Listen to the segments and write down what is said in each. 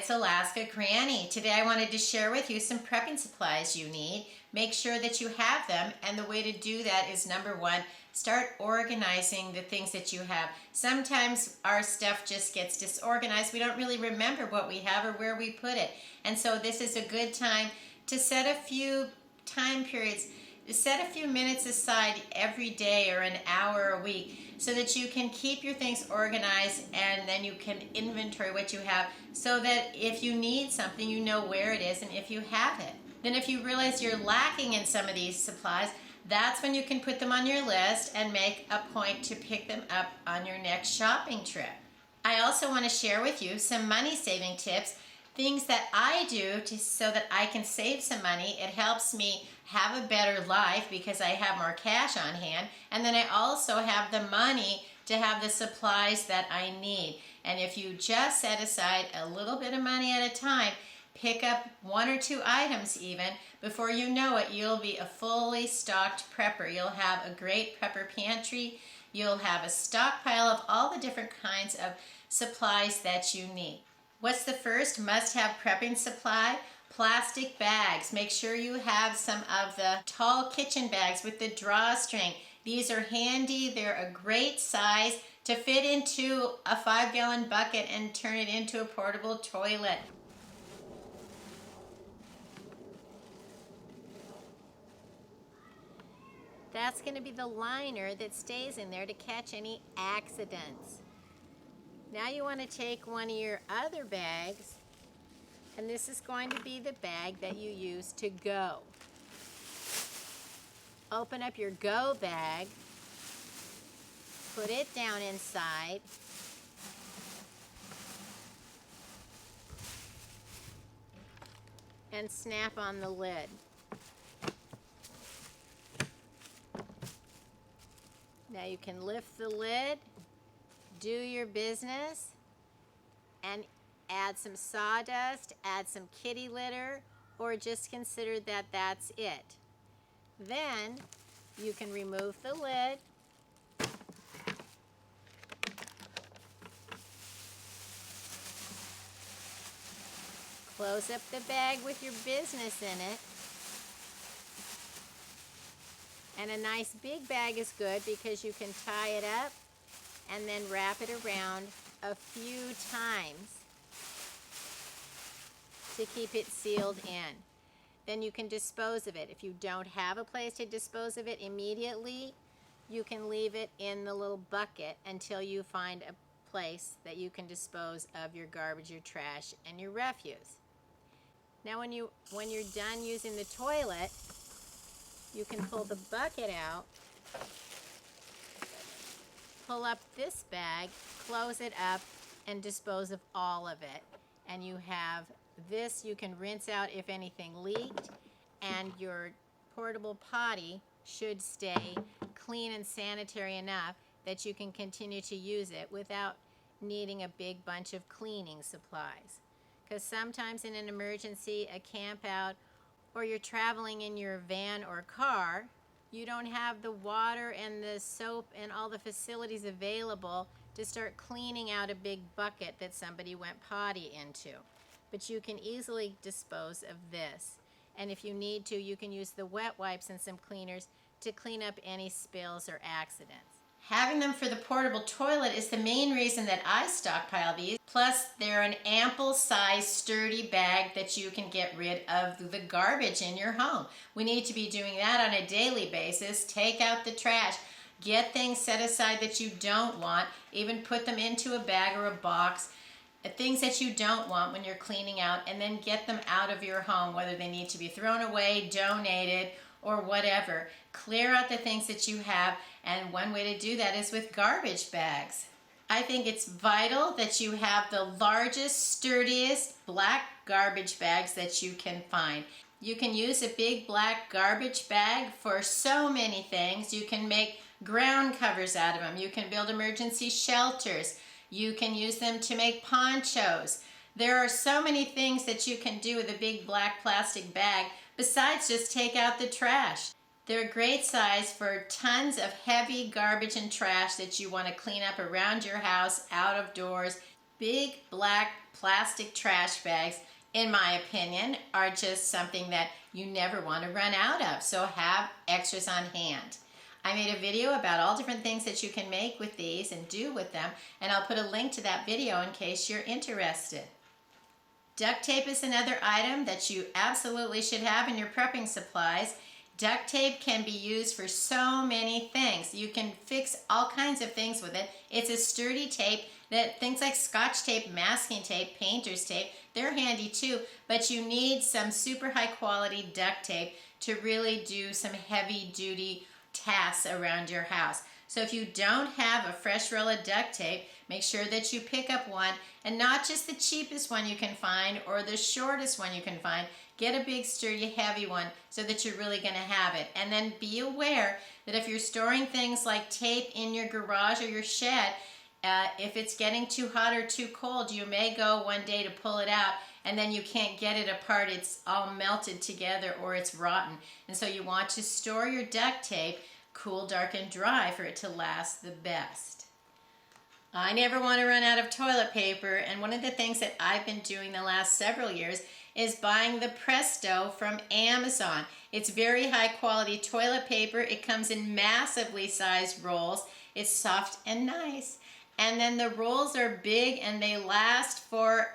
it's Alaska Granny. Today I wanted to share with you some prepping supplies you need. Make sure that you have them, and the way to do that is number one, start organizing the things that you have. Sometimes our stuff just gets disorganized. We don't really remember what we have or where we put it. And so this is a good time to set a few time periods, set a few minutes aside every day or an hour a week so that you can keep your things organized, and then you can inventory what you have so that if you need something, you know where it is and if you have it. Then if you realize you're lacking in some of these supplies, that's when you can put them on your list and make a point to pick them up on your next shopping trip. I also want to share with you some money saving tips, things that I do so that I can save some money. It helps me have a better life because I have more cash on hand, and then I also have the money to have the supplies that I need. And if you just set aside a little bit of money at a time, pick up one or two items even, before you know it, you'll be a fully stocked prepper. You'll have a great prepper pantry. You'll have a stockpile of all the different kinds of supplies that you need. What's the first must-have prepping supply? Plastic bags. Make sure you have some of the tall kitchen bags with the drawstring. These are handy. They're a great size to fit into a 5-gallon bucket and turn it into a portable toilet. That's going to be the liner that stays in there to catch any accidents. Now you want to take one of your other bags, and this is going to be the bag that you use to go. Open up your go bag, put it down inside, and snap on the lid. Now you can lift the lid, do your business, and add some sawdust, add some kitty litter, or just consider that that's it. Then you can remove the lid, close up the bag with your business in it. And a nice big bag is good because you can tie it up and then wrap it around a few times to keep it sealed in. Then you can dispose of it. If you don't have a place to dispose of it immediately, you can leave it in the little bucket until you find a place that you can dispose of your garbage, your trash, and your refuse. Now when you're done using the toilet, you can pull the bucket out, pull up this bag, close it up, and dispose of all of it. And you have this, you can rinse out if anything leaked, and your portable potty should stay clean and sanitary enough that you can continue to use it without needing a big bunch of cleaning supplies. Because sometimes in an emergency, a camp out, or you're traveling in your van or car, you don't have the water and the soap and all the facilities available to start cleaning out a big bucket that somebody went potty into. But you can easily dispose of this. And if you need to, you can use the wet wipes and some cleaners to clean up any spills or accidents. Having them for the portable toilet is the main reason that I stockpile these. Plus, they're an ample size, sturdy bag that you can get rid of the garbage in your home. We need to be doing that on a daily basis. Take out the trash. Get things set aside that you don't want. Even put them into a bag or a box. Things that you don't want when you're cleaning out, and then get them out of your home, whether they need to be thrown away, donated, or whatever. Clear out the things that you have, and one way to do that is with garbage bags. I think it's vital that you have the largest, sturdiest black garbage bags that you can find. You can use a big black garbage bag for so many things. You can make ground covers out of them. You can build emergency shelters. You can use them to make ponchos. There are so many things that you can do with a big black plastic bag besides just take out the trash. They're a great size for tons of heavy garbage and trash that you want to clean up around your house, out of doors. Big black plastic trash bags, in my opinion, are just something that you never want to run out of, so have extras on hand. I made a video about all different things that you can make with these and do with them, and I'll put a link to that video in case you're interested. Duct tape is another item that you absolutely should have in your prepping supplies. Duct tape can be used for so many things. You can fix all kinds of things with it. It's a sturdy tape that things like Scotch tape, masking tape, painter's tape, they're handy too, but you need some super high quality duct tape to really do some heavy duty tasks around your house. So if you don't have a fresh roll of duct tape, make sure that you pick up one, and not just the cheapest one you can find or the shortest one you can find. Get a big, sturdy, heavy one so that you're really going to have it. And then be aware that if you're storing things like tape in your garage or your shed, if it's getting too hot or too cold, you may go one day to pull it out and then you can't get it apart. It's all melted together or it's rotten. And so you want to store your duct tape cool, dark, and dry for it to last the best. I never want to run out of toilet paper, and one of the things that I've been doing the last several years is buying the Presto from Amazon. It's very high quality toilet paper. It comes in massively sized rolls. It's soft and nice. And then the rolls are big and they last for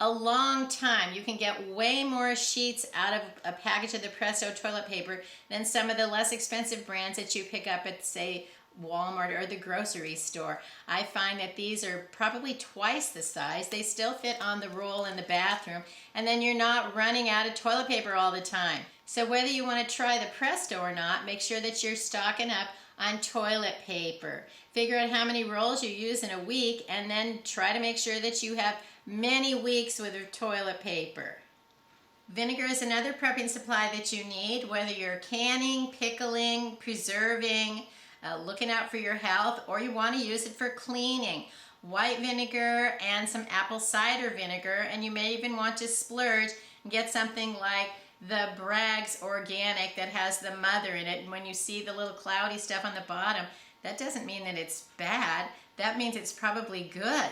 a long time. You can get way more sheets out of a package of the Presto toilet paper than some of the less expensive brands that you pick up at, say, Walmart or the grocery store. I find that these are probably twice the size. They still fit on the roll in the bathroom, and then you're not running out of toilet paper all the time. So whether you want to try the Presto or not, make sure that you're stocking up on toilet paper. Figure out how many rolls you use in a week, and then try to make sure that you have many weeks worth of toilet paper. Vinegar is another prepping supply that you need, whether you're canning, pickling, preserving, looking out for your health, or you want to use it for cleaning. White vinegar and some apple cider vinegar, and you may even want to splurge and get something like the Bragg's Organic that has the mother in it. And when you see the little cloudy stuff on the bottom, that doesn't mean that it's bad. That means it's probably good.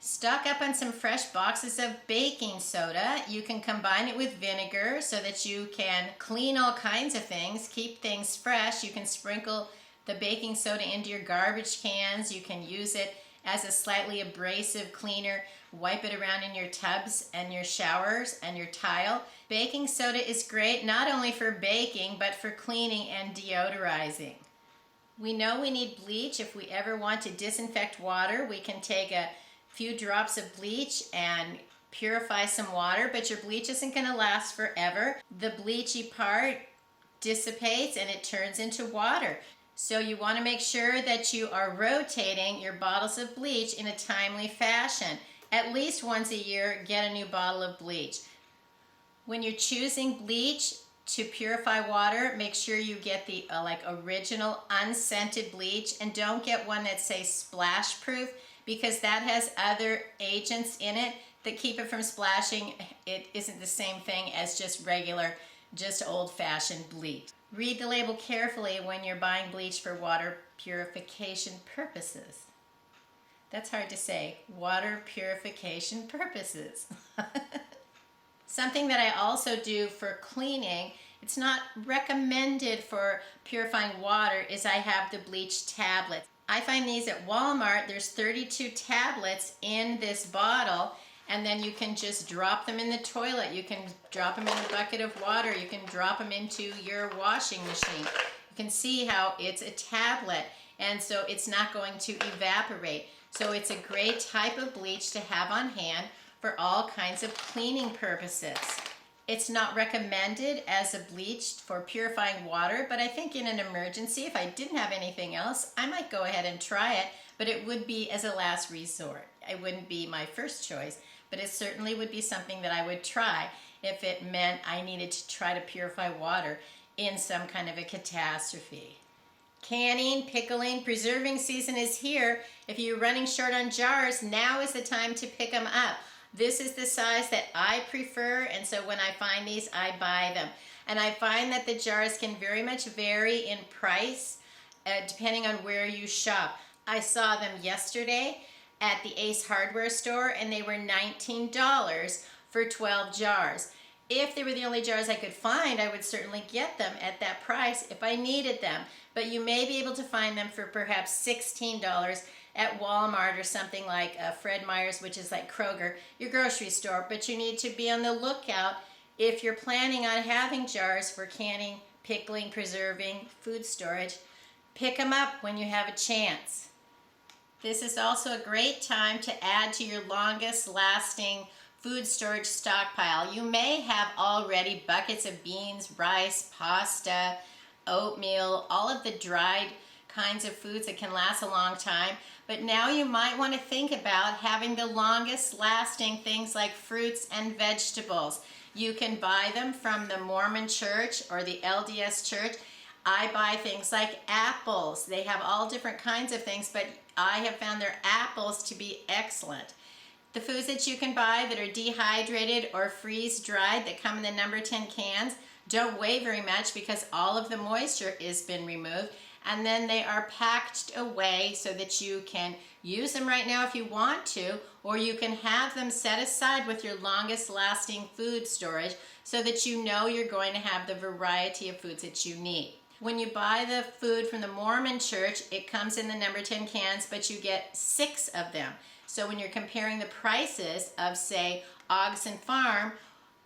Stock up on some fresh boxes of baking soda. You can combine it with vinegar so that you can clean all kinds of things, keep things fresh. You can sprinkle the baking soda into your garbage cans. You can use it as a slightly abrasive cleaner. Wipe it around in your tubs and your showers and your tile. Baking soda is great not only for baking but for cleaning and deodorizing. We know we need bleach if we ever want to disinfect water. We can take a few drops of bleach and purify some water, but your bleach isn't going to last forever. The bleachy part dissipates and it turns into water. So you want to make sure that you are rotating your bottles of bleach in a timely fashion. At least once a year, get a new bottle of bleach. When you're choosing bleach to purify water, make sure you get the original unscented bleach, and don't get one that's, say, splash proof, because that has other agents in it that keep it from splashing. It isn't the same thing as just regular, just old-fashioned bleach. Read the label carefully when you're buying bleach for water purification purposes. That's hard to say, water purification purposes. Something that I also do for cleaning, it's not recommended for purifying water, is I have the bleach tablets. I find these at Walmart. There's 32 tablets in this bottle, and then you can just drop them in the toilet. You can drop them in a bucket of water. You can drop them into your washing machine. You can see how it's a tablet, and so it's not going to evaporate. So it's a great type of bleach to have on hand for all kinds of cleaning purposes. It's not recommended as a bleach for purifying water, but I think in an emergency, if I didn't have anything else, I might go ahead and try it, but it would be as a last resort. It wouldn't be my first choice, but it certainly would be something that I would try if it meant I needed to try to purify water in some kind of a catastrophe. Canning, pickling, preserving season is here. If you're running short on jars, now is the time to pick them up. This is the size that I prefer, and so when I find these, I buy them. And I find that the jars can very much vary in price depending on where you shop. I saw them yesterday at the Ace Hardware store, and they were $19 for 12 jars. If they were the only jars I could find, I would certainly get them at that price if I needed them. But you may be able to find them for perhaps $16 at Walmart or something like Fred Meyer's, which is like Kroger, your grocery store. But you need to be on the lookout if you're planning on having jars for canning, pickling, preserving, food storage. Pick them up when you have a chance. This is also a great time to add to your longest lasting food storage stockpile. You may have already buckets of beans, rice, pasta, oatmeal, all of the dried kinds of foods that can last a long time. But now you might want to think about having the longest lasting things like fruits and vegetables. You can buy them from the Mormon church or the LDS church. I buy things like apples. They have all different kinds of things, but I have found their apples to be excellent. The foods that you can buy that are dehydrated or freeze-dried that come in the number 10 cans don't weigh very much because all of the moisture has been removed, and then they are packaged away so that you can use them right now if you want to, or you can have them set aside with your longest lasting food storage so that you know you're going to have the variety of foods that you need. When you buy the food from the Mormon church, it comes in the number 10 cans, but you get 6 of them. So when you're comparing the prices of, say, Goshen Farm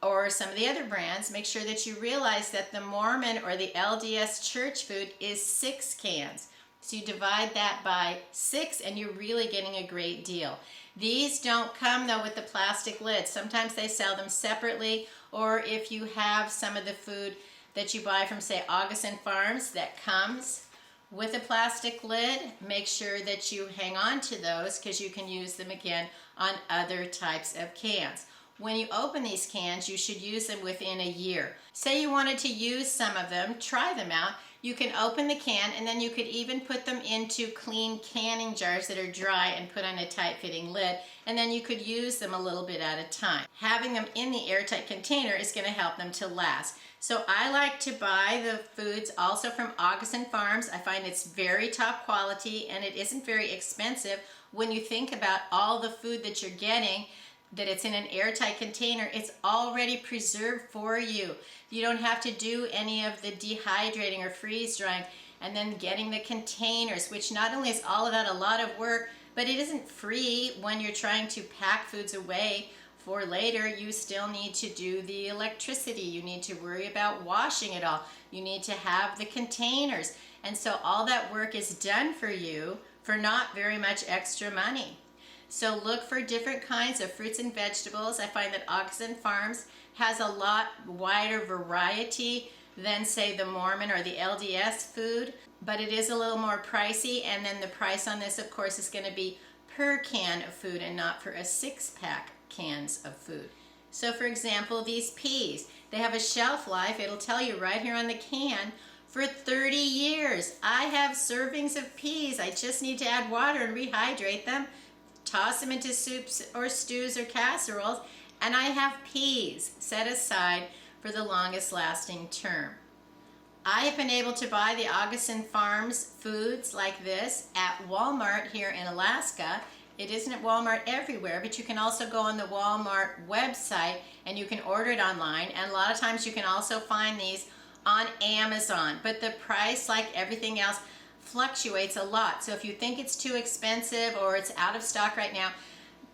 or some of the other brands, make sure that you realize that the Mormon or the LDS church food is 6 cans. So you divide that by 6 and you're really getting a great deal. These don't come though with the plastic lids. Sometimes they sell them separately, or if you have some of the food that you buy from, say, Goshen Farms that comes with a plastic lid, make sure that you hang on to those because you can use them again on other types of cans. When you open these cans, you should use them within a year. Say you wanted to use some of them, try them out. You can open the can and then you could even put them into clean canning jars that are dry and put on a tight-fitting lid, and then you could use them a little bit at a time. Having them in the airtight container is going to help them to last. So I like to buy the foods also from Goshen Farms. I find it's very top quality and it isn't very expensive when you think about all the food that you're getting, that it's in an airtight container. It's already preserved for you. You don't have to do any of the dehydrating or freeze drying and then getting the containers, which not only is all of that a lot of work, but it isn't free when you're trying to pack foods away for later. You still need to do the electricity. You need to worry about washing it all. You need to have the containers. And so all that work is done for you for not very much extra money. So look for different kinds of fruits and vegetables. I find that Goshen Farms has a lot wider variety than, say, the Mormon or the LDS food, but it is a little more pricey, and then the price on this, of course, is going to be per can of food and not for a 6-pack cans of food. So for example, these peas, they have a shelf life, it'll tell you right here on the can, for 30 years. I have servings of peas. I just need to add water and rehydrate them, toss them into soups or stews or casseroles, and I have peas set aside for the longest lasting term. I have been able to buy the Goshen Farms foods like this at Walmart here in Alaska. It isn't at Walmart everywhere, but you can also go on the Walmart website and you can order it online, and a lot of times you can also find these on Amazon, but the price, like everything else, fluctuates a lot. So if you think it's too expensive or it's out of stock right now,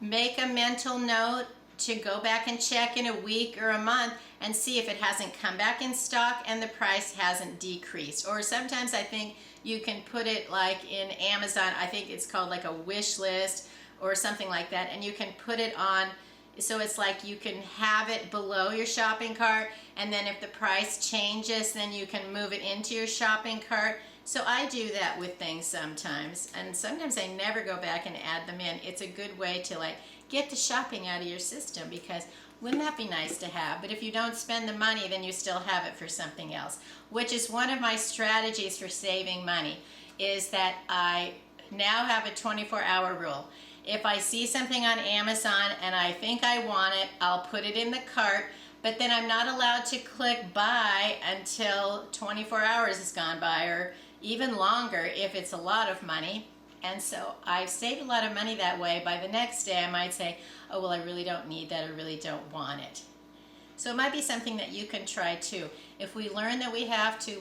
make a mental note to go back and check in a week or a month and see if it hasn't come back in stock and the price hasn't decreased. Or sometimes I think you can put it like in Amazon, I think it's called like a wish list or something like that, and you can put it on, so it's like you can have it below your shopping cart, and then if the price changes, then you can move it into your shopping cart. So I do that with things sometimes, and sometimes I never go back and add them in. It's a good way to like get the shopping out of your system, because wouldn't that be nice to have? But if you don't spend the money, then you still have it for something else, which is one of my strategies for saving money, is that I now have a 24-hour rule. If I see something on Amazon and I think I want it, I'll put it in the cart, but then I'm not allowed to click buy until 24 hours has gone by, or even longer if it's a lot of money. And so I've saved a lot of money that way. By the next day I might say, oh well, I really don't need that, or really don't want it. So it might be something that you can try too. If we learn that we have to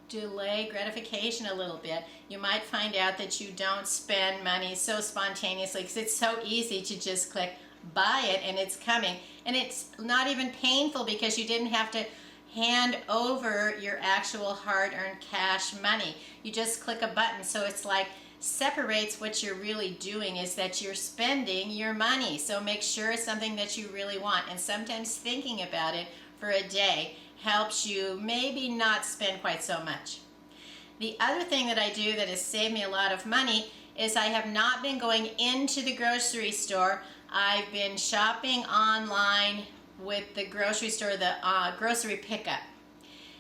delay gratification a little bit, you might find out that you don't spend money so spontaneously, because it's so easy to just click buy it and it's coming. And it's not even painful because you didn't have to hand over your actual hard-earned cash money. You just click a button. So it's like separates what you're really doing is that you're spending your money. So make sure it's something that you really want. And sometimes thinking about it for a day helps you maybe not spend quite so much. The other thing that I do that has saved me a lot of money is I have not been going into the grocery store. I've been shopping online with the grocery store, the grocery pickup.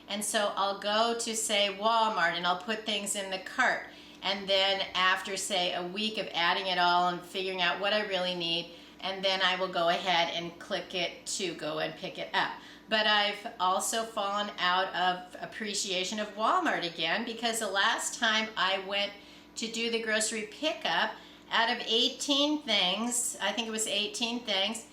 And so I'll go to, say, Walmart, and I'll put things in the cart. And then after, say, a week of adding it all and figuring out what I really need, and then I will go ahead and click it to go and pick it up. But I've also fallen out of appreciation of Walmart again, because the last time I went to do the grocery pickup, out of 18 things, I think it was 18 things,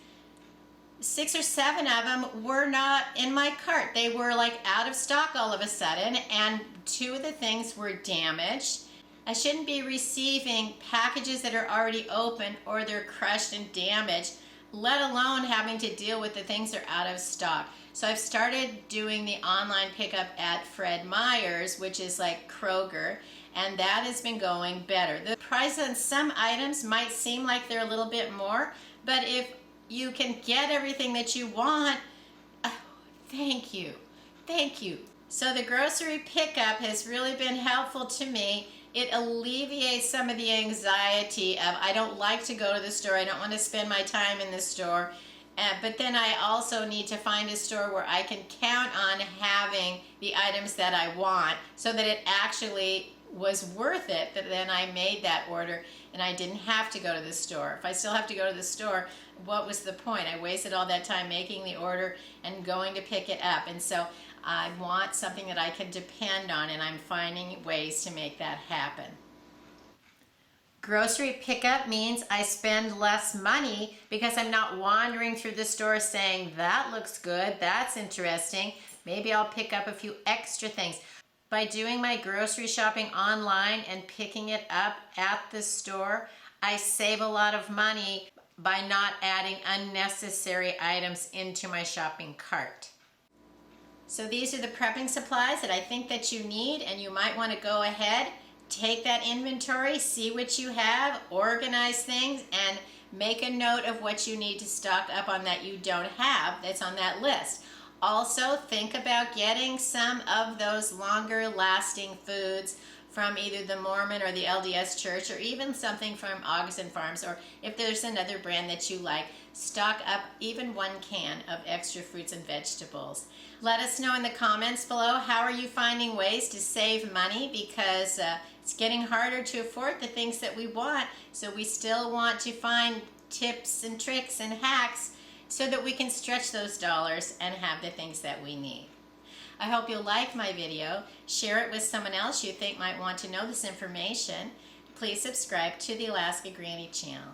6 or 7 of them were not in my cart. They were like out of stock all of a sudden, and 2 of the things were damaged. I shouldn't be receiving packages that are already open or they're crushed and damaged, let alone having to deal with the things that are out of stock. So I've started doing the online pickup at Fred Meyer's, which is like Kroger, and that has been going better. The price on some items might seem like they're a little bit more, but if you can get everything that you want, thank you. Thank you. So the grocery pickup has really been helpful to me. It alleviates some of the anxiety of I don't like to go to the store, I don't want to spend my time in the store, but then I also need to find a store where I can count on having the items that I want, so that it actually was worth it, that then I made that order and I didn't have to go to the store. If I still have to go to the store, what was the point? I wasted all that time making the order and going to pick it up. And so I want something that I can depend on, and I'm finding ways to make that happen. Grocery pickup means I spend less money because I'm not wandering through the store saying, that looks good, that's interesting, maybe I'll pick up a few extra things. By doing my grocery shopping online and picking it up at the store, I save a lot of money by not adding unnecessary items into my shopping cart. So these are the prepping supplies that I think that you need, and you might want to go ahead, take that inventory, see what you have, organize things, and make a note of what you need to stock up on that you don't have that's on that list. Also, think about getting some of those longer lasting foods from either the Mormon or the LDS Church, or even something from Augustin Farms, or if there's another brand that you like, stock up even 1 can of extra fruits and vegetables. Let us know in the comments below, how are you finding ways to save money, because it's getting harder to afford the things that we want, so we still want to find tips and tricks and hacks so that we can stretch those dollars and have the things that we need. I hope you'll like my video, share it with someone else you think might want to know this information. Please subscribe to the Alaska Granny channel.